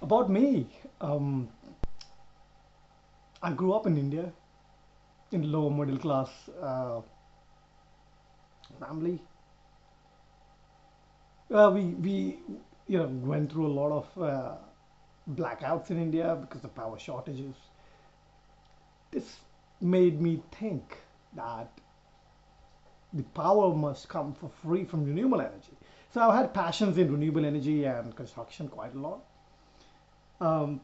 About me, um, I grew up in India in lower middle class family. We went through a lot of blackouts in India because of power shortages. This made me think that the power must come for free from renewable energy. So I had passions in renewable energy and construction quite a lot. Um,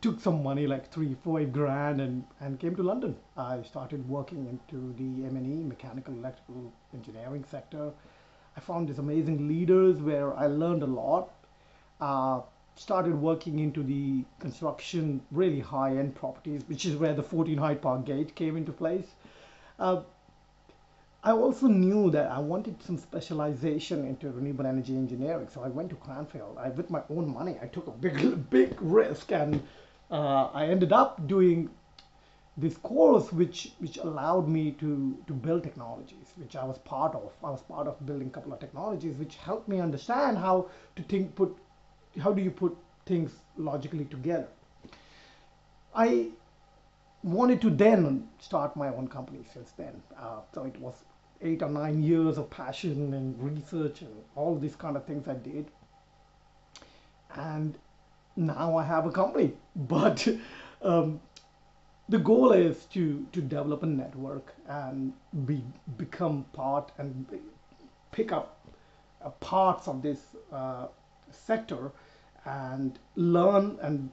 Took some money like 3 4 8 grand and came to London. I started working into the M&E, mechanical electrical engineering sector. I found these amazing leaders where I learned a lot. uh, Started working into the construction, really high-end properties, which is where the 14 Hyde Park Gate came into place. uh, I also knew that I wanted some specialization into renewable energy engineering, so I went to Cranfield. With my own money, I took a big, big risk, and I ended up doing this course, which allowed me to build technologies, which I was part of. I was part of building a couple of technologies, which helped me understand how to think, put, how do you put things logically together. I wanted to then start my own company since then. So it was 8 or 9 years of passion and research and all these kind of things I did. And now I have a company. But um, the goal is to develop a network and become part and pick up parts of this sector and learn and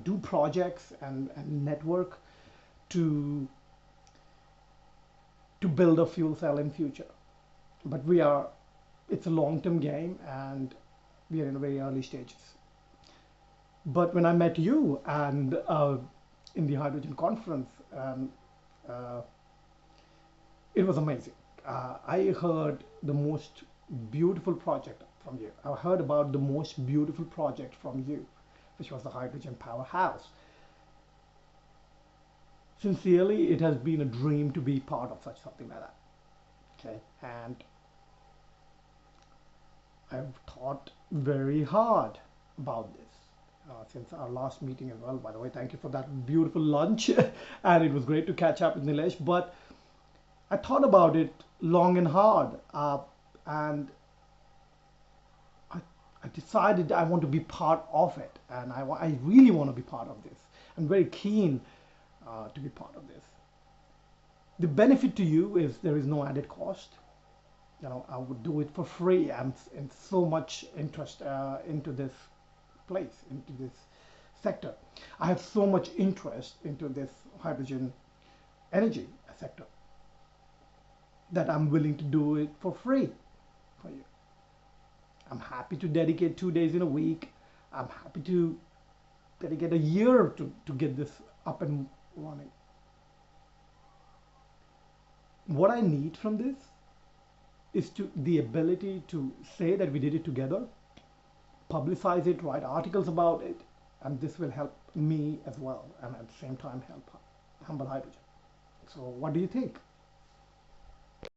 do projects and network to build a fuel cell in future. But it's a long-term game and we are in very early stages. But when I met you and in the hydrogen conference, uh, it was amazing. I heard the most beautiful project from you. I heard about the most beautiful project from you, which was the hydrogen powerhouse. Sincerely, it has been a dream to be part of such something like that. Okay, and I've thought very hard about this since our last meeting as well. By the way, thank you for that beautiful lunch, and it was great to catch up with Nilesh. But I thought about it long and hard, and I, I decided I want to be part of it, and I really want to be part of this. I'm very keen to be part of this. The benefit to you is there is no added cost. I would do it for free. I'm in so much interest into this place, into this sector. I have so much interest into this hydrogen energy sector that I'm willing to do it for free for you. I'm happy to dedicate 2 days in a week. I'm happy to dedicate a year to get this up and running. What I need from this is to the ability to say that we did it together, publicize it, write articles about it, and this will help me as well, and at the same time help Humble Hydrogen. So, what do you think?